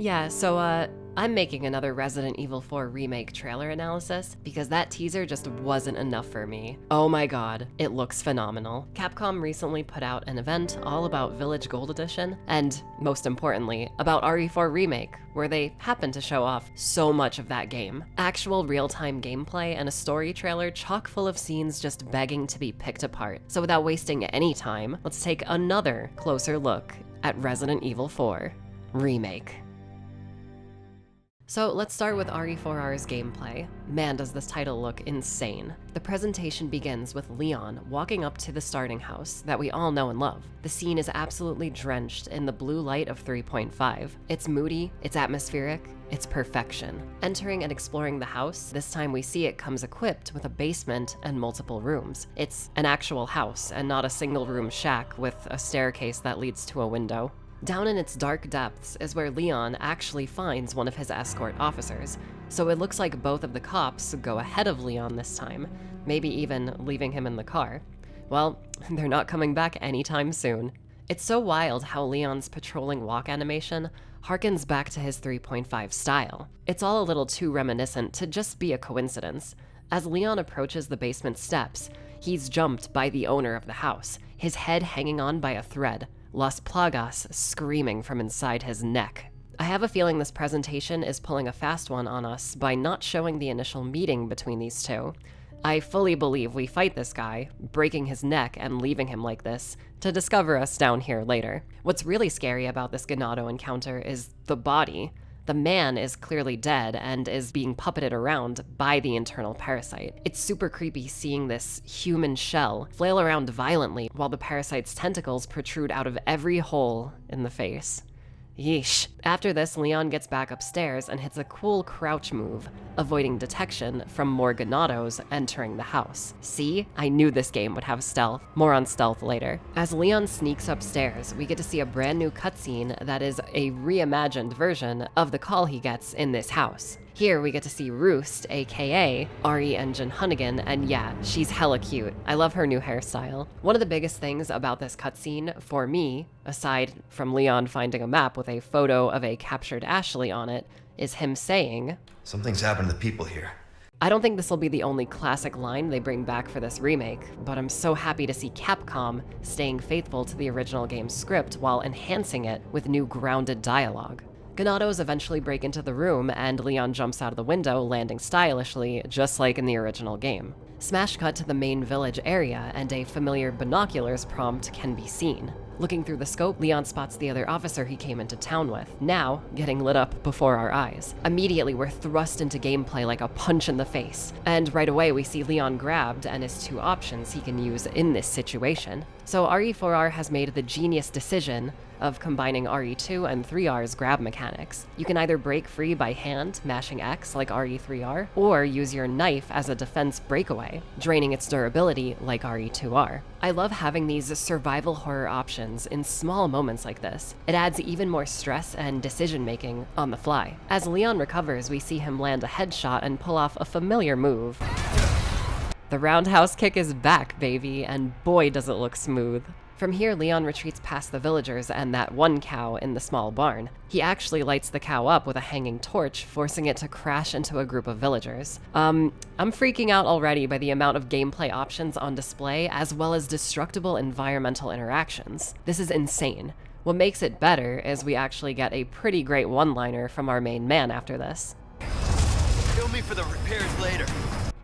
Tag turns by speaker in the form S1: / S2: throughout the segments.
S1: Yeah, so I'm making another Resident Evil 4 Remake trailer analysis because that teaser just wasn't enough for me. Oh my god, it looks phenomenal. Capcom recently put out an event all about Village Gold Edition, and most importantly, about RE4 Remake, where they happened to show off so much of that game. Actual real-time gameplay and a story trailer chock full of scenes just begging to be picked apart. So without wasting any time, let's take another closer look at Resident Evil 4 Remake. So let's start with RE4R's gameplay. Man, does this title look insane. The presentation begins with Leon walking up to the starting house that we all know and love. The scene is absolutely drenched in the blue light of 3.5. It's moody, it's atmospheric, it's perfection. Entering and exploring the house, this time we see it comes equipped with a basement and multiple rooms. It's an actual house and not a single room shack with a staircase that leads to a window. Down in its dark depths is where Leon actually finds one of his escort officers, so it looks like both of the cops go ahead of Leon this time, maybe even leaving him in the car. Well, they're not coming back anytime soon. It's so wild how Leon's patrolling walk animation harkens back to his 3.5 style. It's all a little too reminiscent to just be a coincidence. As Leon approaches the basement steps, he's jumped by the owner of the house, his head hanging on by a thread, Las Plagas screaming from inside his neck. I have a feeling this presentation is pulling a fast one on us by not showing the initial meeting between these two. I fully believe we fight this guy, breaking his neck and leaving him like this, to discover us down here later. What's really scary about this Ganado encounter is the body. The man is clearly dead and is being puppeted around by the internal parasite. It's super creepy seeing this human shell flail around violently while the parasite's tentacles protrude out of every hole in the face. Yeesh. After this, Leon gets back upstairs and hits a cool crouch move, avoiding detection from more Ganados entering the house. See? I knew this game would have stealth. More on stealth later. As Leon sneaks upstairs, we get to see a brand new cutscene that is a reimagined version of the call he gets in this house. Here we get to see Roost, aka RE Engine Hunnigan, and yeah, she's hella cute. I love her new hairstyle. One of the biggest things about this cutscene, for me, aside from Leon finding a map with a photo of a captured Ashley on it, is him saying,
S2: "Something's happened to the people here."
S1: I don't think this will be the only classic line they bring back for this remake, but I'm so happy to see Capcom staying faithful to the original game's script while enhancing it with new grounded dialogue. Ganados eventually break into the room, and Leon jumps out of the window, landing stylishly, just like in the original game. Smash cut to the main village area, and a familiar binoculars prompt can be seen. Looking through the scope, Leon spots the other officer he came into town with, now getting lit up before our eyes. Immediately, we're thrust into gameplay like a punch in the face, and right away we see Leon grabbed and his two options he can use in this situation. So RE4R has made the genius decision of combining RE2 and 3R's grab mechanics. You can either break free by hand, mashing X like RE3R, or use your knife as a defense breakaway, draining its durability like RE2R. I love having these survival horror options in small moments like this. It adds even more stress and decision-making on the fly. As Leon recovers, we see him land a headshot and pull off a familiar move. The roundhouse kick is back, baby, and boy does it look smooth. From here, Leon retreats past the villagers and that one cow in the small barn. He actually lights the cow up with a hanging torch, forcing it to crash into a group of villagers. I'm freaking out already by the amount of gameplay options on display, as well as destructible environmental interactions. This is insane. What makes it better is we actually get a pretty great one-liner from our main man after this.
S3: Kill me for the repairs later.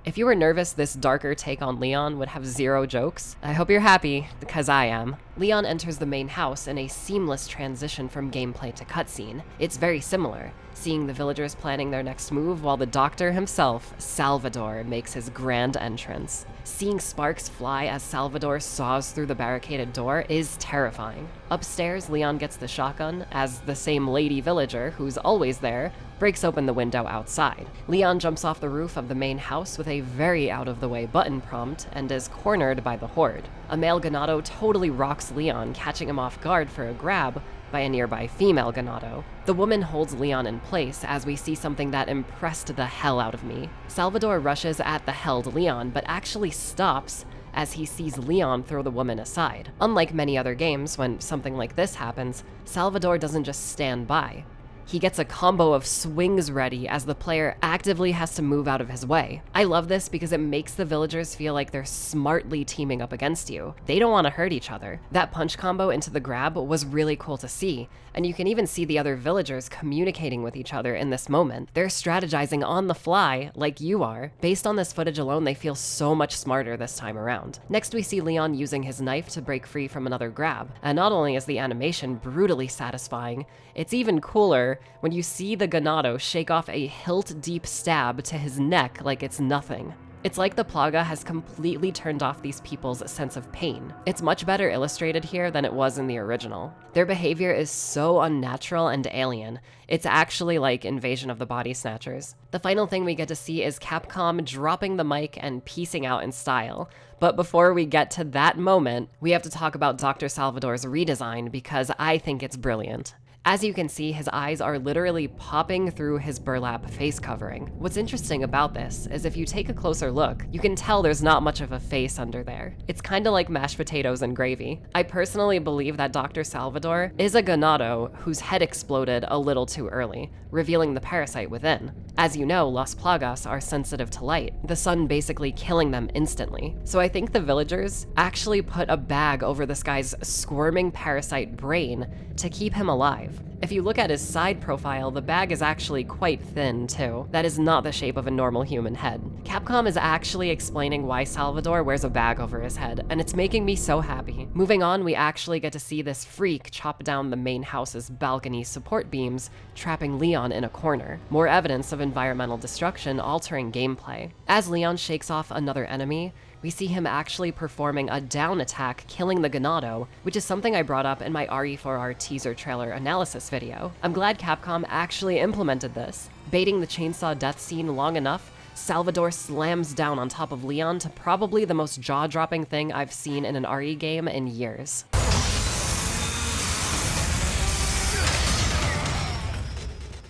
S1: If you were nervous this darker take on Leon would have zero jokes, I hope you're happy, because I am. Leon enters the main house in a seamless transition from gameplay to cutscene. It's very similar, seeing the villagers planning their next move while the doctor himself, Salvador, makes his grand entrance. Seeing sparks fly as Salvador saws through the barricaded door is terrifying. Upstairs, Leon gets the shotgun as the same lady villager, who's always there, breaks open the window outside. Leon jumps off the roof of the main house with a very out-of-the-way button prompt and is cornered by the horde. A male Ganado totally rocks Leon, catching him off guard for a grab by a nearby female Ganado. The woman holds Leon in place as we see something that impressed the hell out of me. Salvador rushes at the held Leon, but actually stops as he sees Leon throw the woman aside. Unlike many other games, when something like this happens, Salvador doesn't just stand by. He gets a combo of swings ready as the player actively has to move out of his way. I love this because it makes the villagers feel like they're smartly teaming up against you. They don't want to hurt each other. That punch combo into the grab was really cool to see, and you can even see the other villagers communicating with each other in this moment. They're strategizing on the fly like you are. Based on this footage alone, they feel so much smarter this time around. Next, we see Leon using his knife to break free from another grab, and not only is the animation brutally satisfying, it's even cooler when you see the Ganado shake off a hilt-deep stab to his neck like it's nothing. It's like the Plaga has completely turned off these people's sense of pain. It's much better illustrated here than it was in the original. Their behavior is so unnatural and alien. It's actually like Invasion of the Body Snatchers. The final thing we get to see is Capcom dropping the mic and peacing out in style. But before we get to that moment, we have to talk about Dr. Salvador'S redesign because I think it's brilliant. As you can see, his eyes are literally popping through his burlap face covering. What's interesting about this is if you take a closer look, you can tell there's not much of a face under there. It's kinda like mashed potatoes and gravy. I personally believe that Dr. Salvador is a Ganado whose head exploded a little too early, revealing the parasite within. As you know, Las Plagas are sensitive to light, the sun basically killing them instantly. So I think the villagers actually put a bag over this guy's squirming parasite brain to keep him alive. If you look at his side profile, the bag is actually quite thin too. That is not the shape of a normal human head. Capcom is actually explaining why Salvador wears a bag over his head, and it's making me so happy. Moving on, we actually get to see this freak chop down the main house's balcony support beams, trapping Leon in a corner. More evidence of environmental destruction altering gameplay. As Leon shakes off another enemy, we see him actually performing a down attack, killing the Ganado, which is something I brought up in my RE4R teaser trailer analysis video. I'm glad Capcom actually implemented this. Baiting the chainsaw death scene long enough, Salvador slams down on top of Leon to probably the most jaw-dropping thing I've seen in an RE game in years.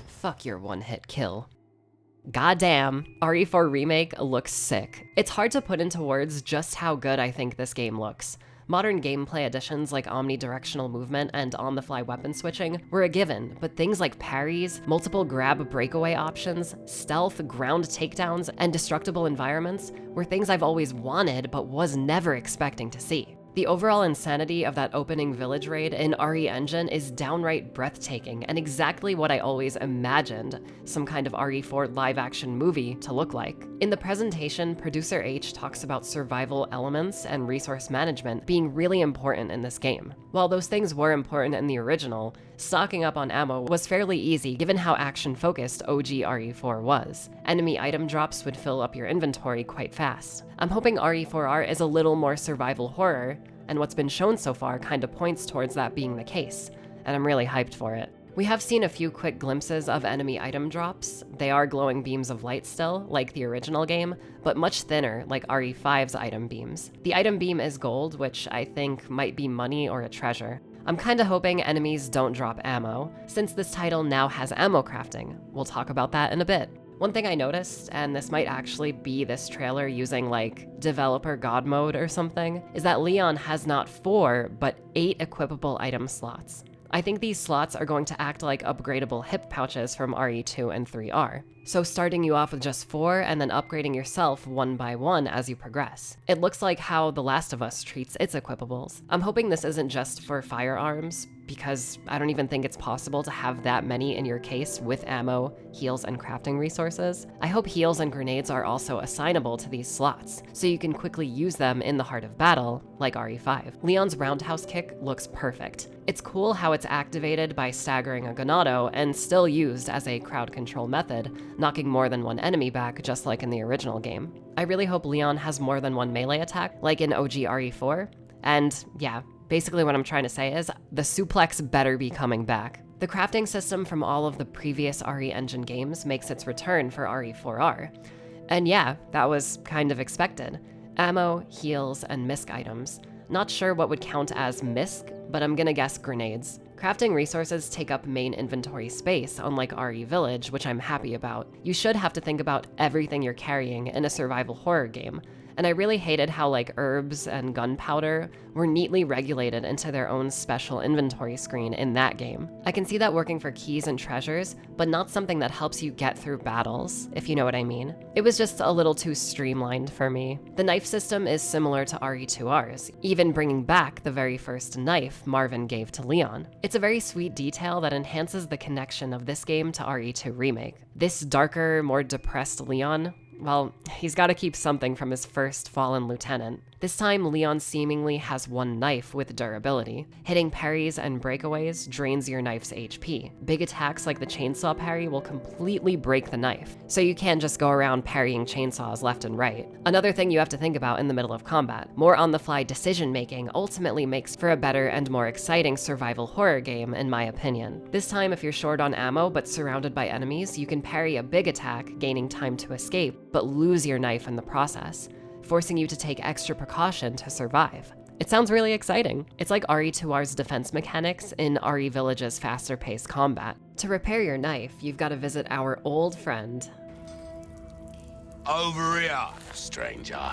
S1: Fuck your one-hit kill. Goddamn, RE4 Remake looks sick. It's hard to put into words just how good I think this game looks. Modern gameplay additions like omnidirectional movement and on-the-fly weapon switching were a given, but things like parries, multiple grab breakaway options, stealth, ground takedowns, and destructible environments were things I've always wanted but was never expecting to see. The overall insanity of that opening village raid in RE Engine is downright breathtaking and exactly what I always imagined some kind of RE4 live-action movie to look like. In the presentation, Producer H talks about survival elements and resource management being really important in this game. While those things were important in the original, stocking up on ammo was fairly easy given how action-focused OG RE4 was. Enemy item drops would fill up your inventory quite fast. I'm hoping RE4R is a little more survival horror, and what's been shown so far kinda points towards that being the case, and I'm really hyped for it. We have seen a few quick glimpses of enemy item drops. They are glowing beams of light still, like the original game, but much thinner, like RE5's item beams. The item beam is gold, which I think might be money or a treasure. I'm kinda hoping enemies don't drop ammo, since this title now has ammo crafting. We'll talk about that in a bit. One thing I noticed, and this might actually be this trailer using like developer god mode or something, is that Leon has not 4, but 8 equippable item slots. I think these slots are going to act like upgradable hip pouches from RE2 and 3R. So starting you off with just 4 and then upgrading yourself one by one as you progress. It looks like how The Last of Us treats its equippables. I'm hoping this isn't just for firearms, because I don't even think it's possible to have that many in your case with ammo, heals, and crafting resources. I hope heals and grenades are also assignable to these slots, so you can quickly use them in the heart of battle, like RE5. Leon's roundhouse kick looks perfect. It's cool how it's activated by staggering a Ganado and still used as a crowd control method, knocking more than one enemy back just like in the original game. I really hope Leon has more than one melee attack, like in OG RE4, and yeah, basically what I'm trying to say is, the suplex better be coming back. The crafting system from all of the previous RE Engine games makes its return for RE4R. And yeah, that was kind of expected. Ammo, heals, and misc items. Not sure what would count as misc, but I'm gonna guess grenades. Crafting resources take up main inventory space, unlike RE Village, which I'm happy about. You should have to think about everything you're carrying in a survival horror game, And I really hated how like herbs and gunpowder were neatly regulated into their own special inventory screen in that game. I can see that working for keys and treasures, but not something that helps you get through battles, if you know what I mean. It was just a little too streamlined for me. The knife system is similar to RE2R's, even bringing back the very first knife Marvin gave to Leon. It's a very sweet detail that enhances the connection of this game to RE2 Remake. This darker, more depressed Leon, well, he's got to keep something from his first fallen lieutenant. This time, Leon seemingly has one knife with durability. Hitting parries and breakaways drains your knife's HP. Big attacks like the chainsaw parry will completely break the knife, so you can't just go around parrying chainsaws left and right. Another thing you have to think about in the middle of combat. More on-the-fly decision-making ultimately makes for a better and more exciting survival horror game, in my opinion. This time, if you're short on ammo but surrounded by enemies, you can parry a big attack, gaining time to escape, but lose your knife in the process, forcing you to take extra precaution to survive. It sounds really exciting. It's like RE2R's defense mechanics in RE Village's faster-paced combat. To repair your knife, you've got to visit our old friend,
S4: Over here, stranger.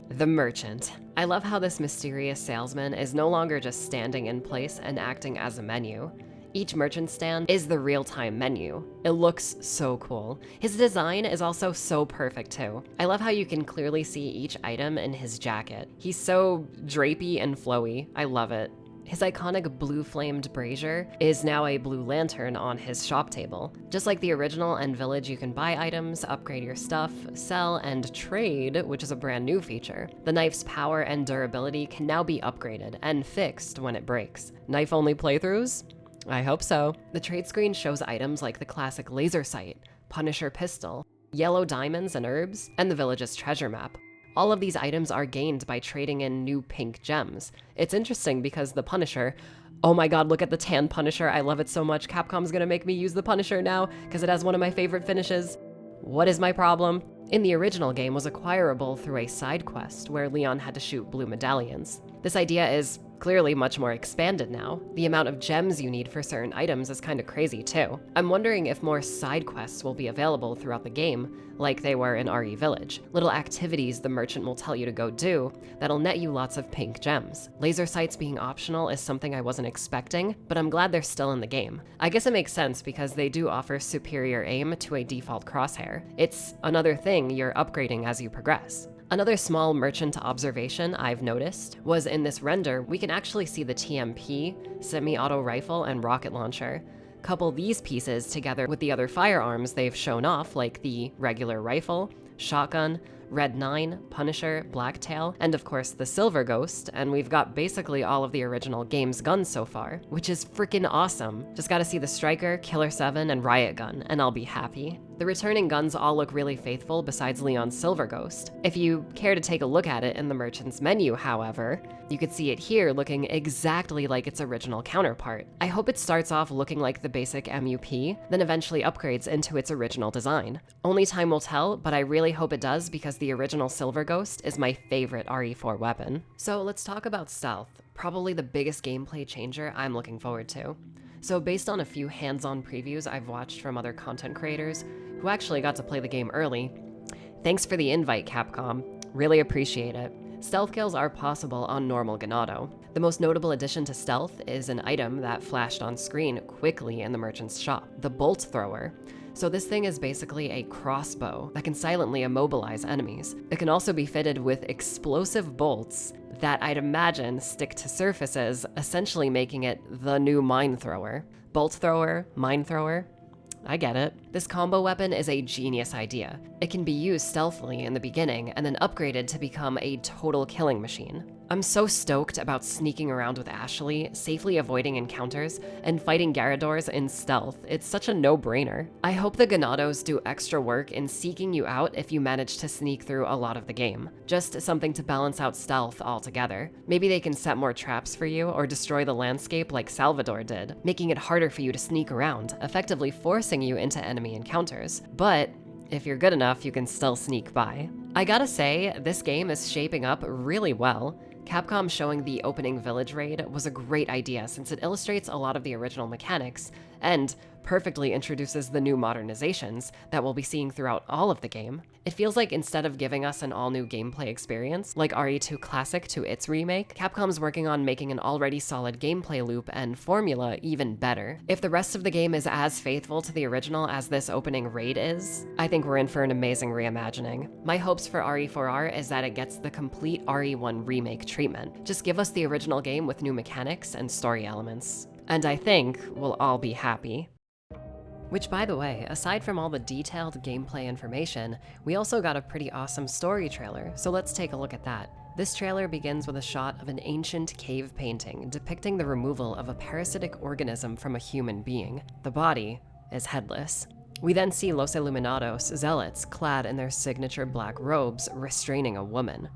S1: the merchant. I love how this mysterious salesman is no longer just standing in place and acting as a menu. Each merchant stand is the real-time menu. It looks so cool. His design is also so perfect too. I love how you can clearly see each item in his jacket. He's so drapey and flowy. I love it. His iconic blue-flamed brazier is now a blue lantern on his shop table. Just like the original and Village, you can buy items, upgrade your stuff, sell, and trade, which is a brand new feature. The knife's power and durability can now be upgraded and fixed when it breaks. Knife-only playthroughs? I hope so. The trade screen shows items like the classic laser sight, Punisher pistol, yellow diamonds and herbs, and the Village's treasure map. All of these items are gained by trading in new pink gems. It's interesting because the Punisher, oh my god, look at the tan Punisher, I love it so much. Capcom's gonna make me use the Punisher now because it has one of my favorite finishes. What is my problem? In the original game was acquirable through a side quest where Leon had to shoot blue medallions. This idea is clearly much more expanded now. The amount of gems you need for certain items is kind of crazy too. I'm wondering if more side quests will be available throughout the game, like they were in RE Village. Little activities the merchant will tell you to go do that'll net you lots of pink gems. Laser sights being optional is something I wasn't expecting, but I'm glad they're still in the game. I guess it makes sense because they do offer superior aim to a default crosshair. It's another thing you're upgrading as you progress. Another small merchant observation I've noticed was in this render, we can actually see the TMP, semi-auto rifle, and rocket launcher. Couple these pieces together with the other firearms they've shown off, like the regular rifle, shotgun, Red 9, Punisher, Blacktail, and of course the Silver Ghost, and we've got basically all of the original game's guns so far, which is freaking awesome. Just gotta see the Striker, Killer 7, and Riot Gun, and I'll be happy. The returning guns all look really faithful besides Leon's Silver Ghost. If you care to take a look at it in the merchant's menu, however, you could see it here looking exactly like its original counterpart. I hope it starts off looking like the basic MUP, then eventually upgrades into its original design. Only time will tell, but I really hope it does because the original Silver Ghost is my favorite RE4 weapon. So let's talk about stealth, probably the biggest gameplay changer I'm looking forward to. So based on a few hands-on previews I've watched from other content creators who actually got to play the game early, thanks for the invite, Capcom. Really appreciate it. Stealth kills are possible on normal Ganado. The most notable addition to stealth is an item that flashed on screen quickly in the merchant's shop, the Bolt Thrower. So this thing is basically a crossbow that can silently immobilize enemies. It can also be fitted with explosive bolts that I'd imagine stick to surfaces, essentially making it the new mine thrower. Bolt thrower, mine thrower, I get it. This combo weapon is a genius idea. It can be used stealthily in the beginning and then upgraded to become a total killing machine. I'm so stoked about sneaking around with Ashley, safely avoiding encounters, and fighting Garradors in stealth. It's such a no-brainer. I hope the Ganados do extra work in seeking you out if you manage to sneak through a lot of the game. Just something to balance out stealth altogether. Maybe they can set more traps for you or destroy the landscape like Salvador did, making it harder for you to sneak around, effectively forcing you into enemy encounters. But if you're good enough, you can still sneak by. I gotta say, this game is shaping up really well. Capcom showing the opening village raid was a great idea since it illustrates a lot of the original mechanics and perfectly introduces the new modernizations that we'll be seeing throughout all of the game. It feels like instead of giving us an all-new gameplay experience, like RE2 Classic to its remake, Capcom's working on making an already solid gameplay loop and formula even better. If the rest of the game is as faithful to the original as this opening raid is, I think we're in for an amazing reimagining. My hopes for RE4R is that it gets the complete RE1 remake treatment. Just give us the original game with new mechanics and story elements. And I think we'll all be happy. Which, by the way, aside from all the detailed gameplay information, we also got a pretty awesome story trailer, so let's take a look at that. This trailer begins with a shot of an ancient cave painting depicting the removal of a parasitic organism from a human being. The body is headless. We then see Los Illuminados, zealots, clad in their signature black robes, restraining a woman.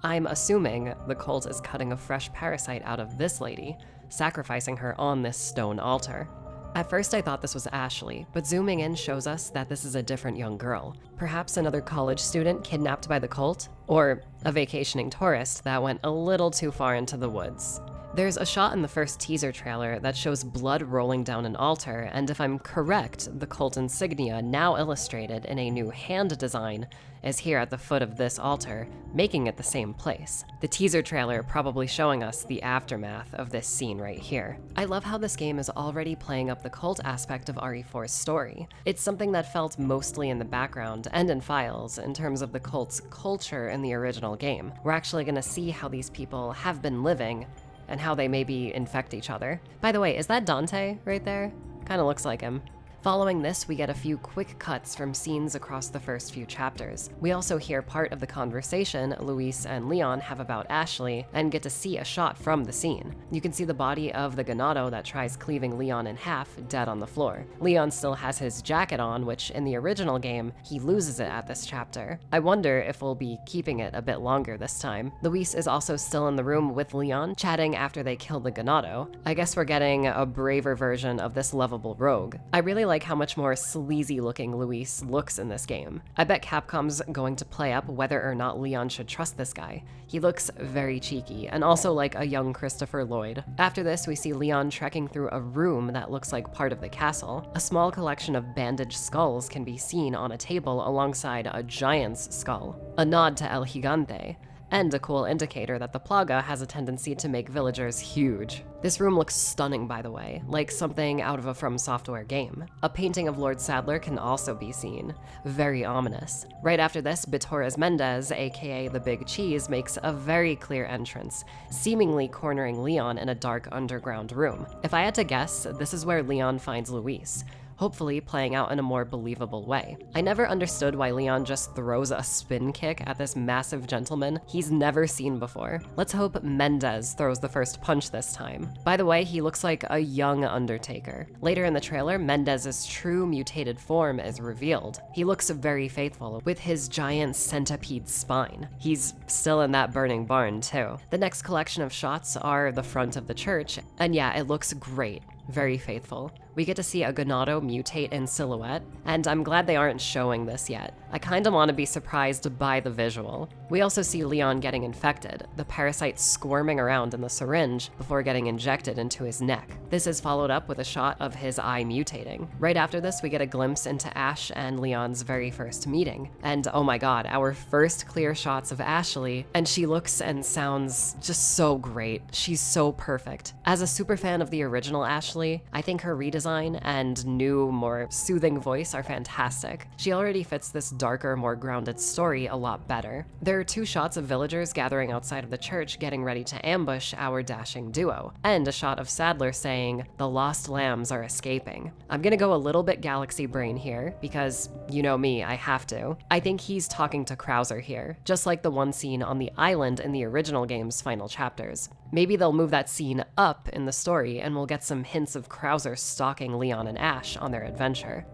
S1: I'm assuming the cult is cutting a fresh parasite out of this lady, sacrificing her on this stone altar. At first I thought this was Ashley, but zooming in shows us that this is a different young girl. Perhaps another college student kidnapped by the cult, or a vacationing tourist that went a little too far into the woods. There's a shot in the first teaser trailer that shows blood rolling down an altar, and if I'm correct, the cult insignia, now illustrated in a new hand design, is here at the foot of this altar, making it the same place. The teaser trailer probably showing us the aftermath of this scene right here. I love how this game is already playing up the cult aspect of RE4's story. It's something that felt mostly in the background and in files in terms of the cult's culture in the original game. We're actually gonna see how these people have been living and how they maybe infect each other. By the way, is that Dante right there? Kinda looks like him. Following this, we get a few quick cuts from scenes across the first few chapters. We also hear part of the conversation Luis and Leon have about Ashley and get to see a shot from the scene. You can see the body of the ganado that tries cleaving Leon in half dead on the floor. Leon still has his jacket on, which in the original game, he loses it at this chapter. I wonder if we'll be keeping it a bit longer this time. Luis is also still in the room with Leon, chatting after they kill the ganado. I guess we're getting a braver version of this lovable rogue. I really like how much more sleazy looking Luis looks in this game. I bet Capcom's going to play up whether or not Leon should trust this guy. He looks very cheeky and also like a young Christopher Lloyd. After this, we see Leon trekking through a room that looks like part of the castle. A small collection of bandaged skulls can be seen on a table alongside a giant's skull, a nod to El Gigante, and a cool indicator that the Plaga has a tendency to make villagers huge. This room looks stunning, by the way, like something out of a From Software game. A painting of Lord Sadler can also be seen. Very ominous. Right after this, Bitores Mendez, aka the Big Cheese, makes a very clear entrance, seemingly cornering Leon in a dark underground room. If I had to guess, this is where Leon finds Luis, hopefully playing out in a more believable way. I never understood why Leon just throws a spin kick at this massive gentleman he's never seen before. Let's hope Mendez throws the first punch this time. By the way, he looks like a young Undertaker. Later in the trailer, Mendez's true mutated form is revealed. He looks very faithful with his giant centipede spine. He's still in that burning barn too. The next collection of shots are the front of the church, and yeah, it looks great. Very faithful. We get to see a ganado mutate in silhouette, and I'm glad they aren't showing this yet. I kinda wanna be surprised by the visual. We also see Leon getting infected, the parasite squirming around in the syringe before getting injected into his neck. This is followed up with a shot of his eye mutating. Right after this, we get a glimpse into Ash and Leon's very first meeting. And oh my god, our first clear shots of Ashley, and she looks and sounds just so great. She's so perfect. As a super fan of the original Ashley, I think her redesign and new, more soothing voice are fantastic. She already fits this darker, more grounded story a lot better. There are two shots of villagers gathering outside of the church getting ready to ambush our dashing duo, and a shot of Sadler saying, "The lost lambs are escaping." I'm gonna go a little bit galaxy brain here, because you know me, I have to. I think he's talking to Krauser here, just like the one scene on the island in the original game's final chapters. Maybe they'll move that scene up in the story and we'll get some hints of Krauser stalking Leon and Ash on their adventure.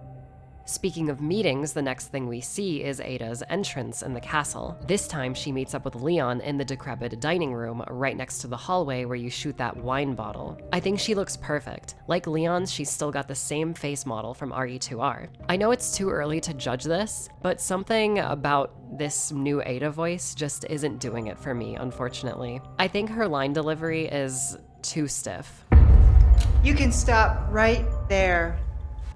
S1: Speaking of meetings, the next thing we see is Ada's entrance in the castle. This time she meets up with Leon in the decrepit dining room right next to the hallway where you shoot that wine bottle. I think she looks perfect. Like Leon, she's still got the same face model from RE2R. I know it's too early to judge this, but something about this new Ada voice just isn't doing it for me, unfortunately. I think her line delivery is too stiff.
S5: You can stop right there.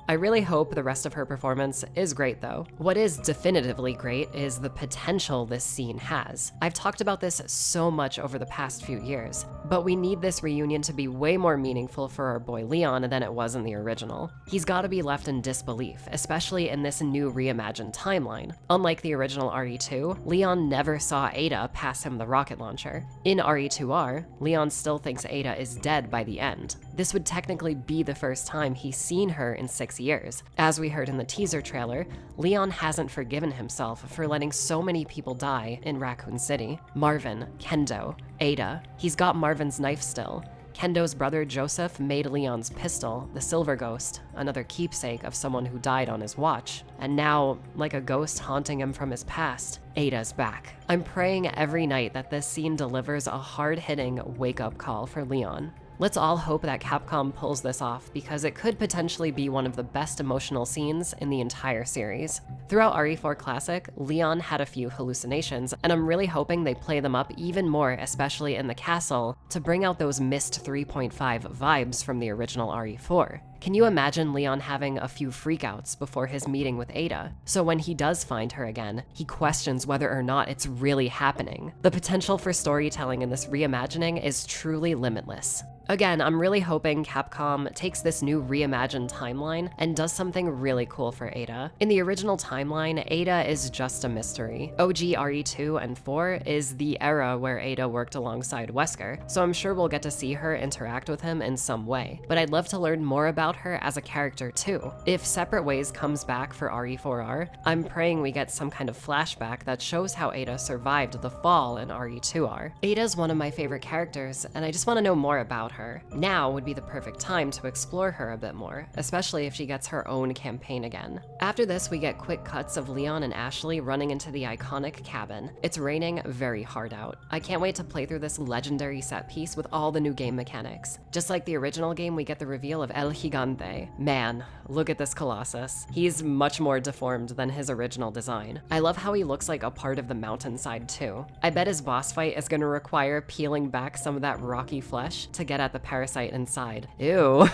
S1: I really hope the rest of her performance is great though. What is definitively great is the potential this scene has. I've talked about this so much over the past few years, but we need this reunion to be way more meaningful for our boy Leon than it was in the original. He's gotta be left in disbelief, especially in this new reimagined timeline. Unlike the original RE2, Leon never saw Ada pass him the rocket launcher. In RE2R, Leon still thinks Ada is dead by the end. This would technically be the first time he's seen her in 6 years. As we heard in the teaser trailer, Leon hasn't forgiven himself for letting so many people die in Raccoon City. Marvin, Kendo, Ada. He's got Marvin's knife still. Kendo's brother Joseph made Leon's pistol, the Silver Ghost, another keepsake of someone who died on his watch. And now, like a ghost haunting him from his past, Ada's back. I'm praying every night that this scene delivers a hard-hitting wake-up call for Leon. Let's all hope that Capcom pulls this off because it could potentially be one of the best emotional scenes in the entire series. Throughout RE4 Classic, Leon had a few hallucinations, and I'm really hoping they play them up even more, especially in the castle, to bring out those missed 3.5 vibes from the original RE4. Can you imagine Leon having a few freakouts before his meeting with Ada? So when he does find her again, he questions whether or not it's really happening. The potential for storytelling in this reimagining is truly limitless. Again, I'm really hoping Capcom takes this new reimagined timeline and does something really cool for Ada. In the original timeline, Ada is just a mystery. OG RE2 and 4 is the era where Ada worked alongside Wesker, so I'm sure we'll get to see her interact with him in some way. But I'd love to learn more about her as a character too. If Separate Ways comes back for RE4R, I'm praying we get some kind of flashback that shows how Ada survived the fall in RE2R. Ada's one of my favorite characters, and I just want to know more about her. Now would be the perfect time to explore her a bit more, especially if she gets her own campaign again. After this, we get quick cuts of Leon and Ashley running into the iconic cabin. It's raining very hard out. I can't wait to play through this legendary set piece with all the new game mechanics. Just like the original game, we get the reveal of El Gigante. Man, look at this Colossus. He's much more deformed than his original design. I love how he looks like a part of the mountainside too. I bet his boss fight is gonna require peeling back some of that rocky flesh to get at the parasite inside. Ew.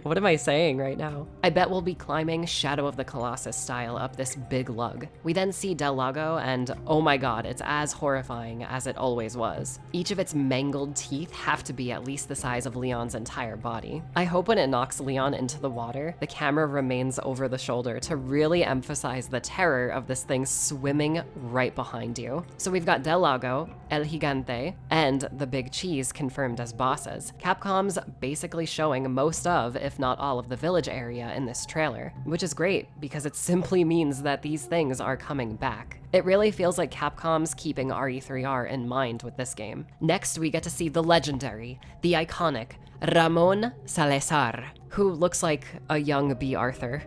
S1: What am I saying right now? I bet we'll be climbing Shadow of the Colossus style up this big lug. We then see Del Lago and oh my god, it's as horrifying as it always was. Each of its mangled teeth have to be at least the size of Leon's entire body. I hope when it knocks Leon into the water, the camera remains over the shoulder to really emphasize the terror of this thing swimming right behind you. So we've got Del Lago, El Gigante, and the Big Cheese confirmed as bosses. Capcom's basically showing most of, if not all of the village area in this trailer, which is great because it simply means that these things are coming back. It really feels like Capcom's keeping RE3R in mind with this game. Next, we get to see the legendary, the iconic Ramon Salazar, who looks like a young B. Arthur.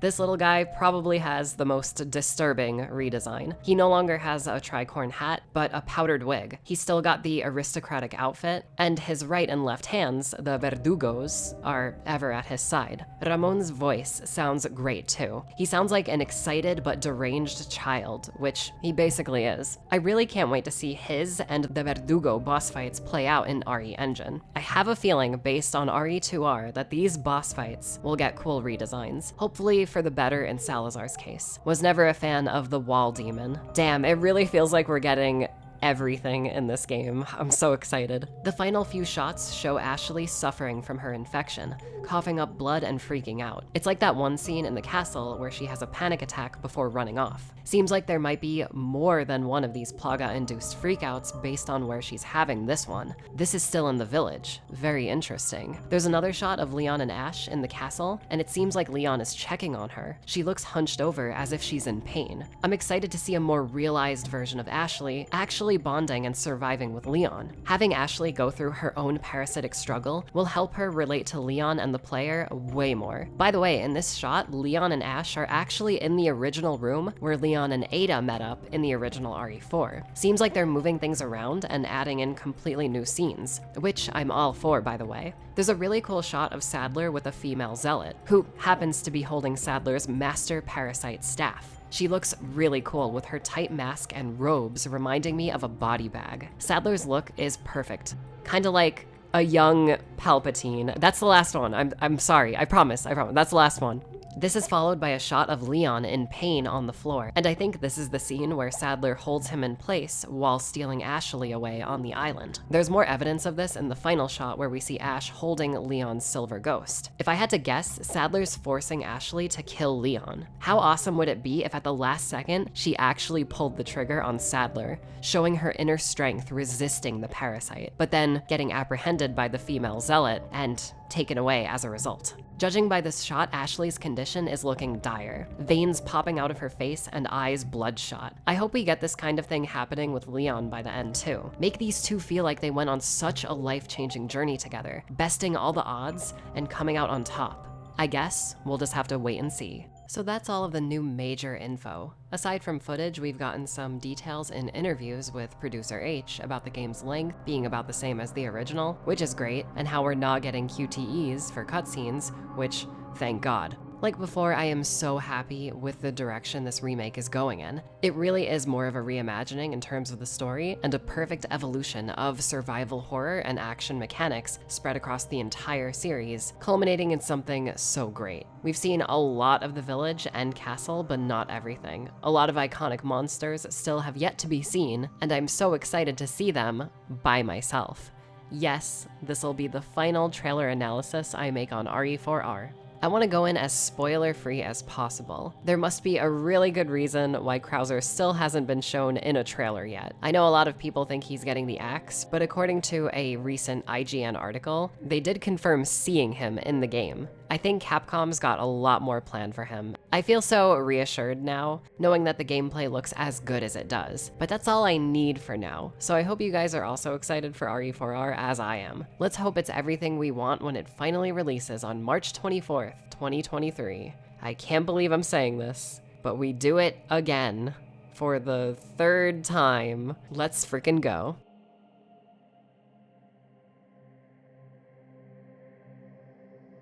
S1: This little guy probably has the most disturbing redesign. He no longer has a tricorn hat, but a powdered wig. He's still got the aristocratic outfit, and his right and left hands, the verdugos, are ever at his side. Ramon's voice sounds great too. He sounds like an excited but deranged child, which he basically is. I really can't wait to see his and the Verdugo boss fights play out in RE Engine. I have a feeling, based on RE2R, that these boss fights will get cool redesigns. Hopefully for the better in Salazar's case. Was never a fan of the wall demon. Damn, it really feels like we're getting everything in this game. I'm so excited. The final few shots show Ashley suffering from her infection, coughing up blood and freaking out. It's like that one scene in the castle where she has a panic attack before running off. Seems like there might be more than one of these Plaga-induced freakouts based on where she's having this one. This is still in the village. Very interesting. There's another shot of Leon and Ash in the castle, and it seems like Leon is checking on her. She looks hunched over as if she's in pain. I'm excited to see a more realized version of Ashley actually bonding and surviving with Leon. Having Ashley go through her own parasitic struggle will help her relate to Leon and the player way more. By the way, in this shot, Leon and Ash are actually in the original room where Leon and Ada met up in the original RE4. Seems like they're moving things around and adding in completely new scenes, which I'm all for, by the way. There's a really cool shot of Sadler with a female zealot, who happens to be holding Sadler's master parasite staff. She looks really cool with her tight mask and robes reminding me of a body bag. Sadler's look is perfect. Kinda like a young Palpatine. That's the last one. I'm sorry. I promise. That's the last one. This is followed by a shot of Leon in pain on the floor, and I think this is the scene where Sadler holds him in place while stealing Ashley away on the island. There's more evidence of this in the final shot where we see Ash holding Leon's silver ghost. If I had to guess, Sadler's forcing Ashley to kill Leon. How awesome would it be if at the last second, she actually pulled the trigger on Sadler, showing her inner strength resisting the parasite, but then getting apprehended by the female zealot and taken away as a result. Judging by this shot, Ashley's condition is looking dire. Veins popping out of her face and eyes bloodshot. I hope we get this kind of thing happening with Leon by the end too. Make these two feel like they went on such a life-changing journey together, besting all the odds and coming out on top. I guess we'll just have to wait and see. So that's all of the new major info. Aside from footage, we've gotten some details in interviews with producer H about the game's length being about the same as the original, which is great, and how we're not getting QTEs for cutscenes, which, thank God. Like before, I am so happy with the direction this remake is going in. It really is more of a reimagining in terms of the story and a perfect evolution of survival horror and action mechanics spread across the entire series, culminating in something so great. We've seen a lot of the village and castle, but not everything. A lot of iconic monsters still have yet to be seen, and I'm so excited to see them by myself. Yes, this will be the final trailer analysis I make on RE4R. I want to go in as spoiler-free as possible. There must be a really good reason why Krauser still hasn't been shown in a trailer yet. I know a lot of people think he's getting the axe, but according to a recent IGN article, they did confirm seeing him in the game. I think Capcom's got a lot more planned for him. I feel so reassured now, knowing that the gameplay looks as good as it does. But that's all I need for now, so I hope you guys are also excited for RE4R as I am. Let's hope it's everything we want when it finally releases on March 24th, 2023. I can't believe I'm saying this, but we do it again. For the third time. Let's freaking go.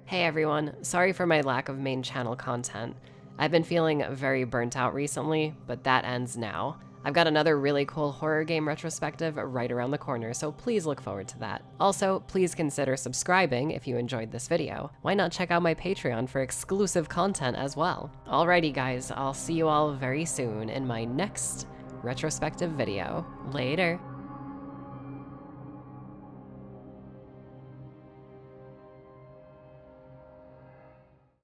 S1: Hey everyone, sorry for my lack of main channel content. I've been feeling very burnt out recently, but that ends now. I've got another really cool horror game retrospective right around the corner, so please look forward to that. Also, please consider subscribing if you enjoyed this video. Why not check out my Patreon for exclusive content as well? Alrighty guys, I'll see you all very soon in my next retrospective video. Later.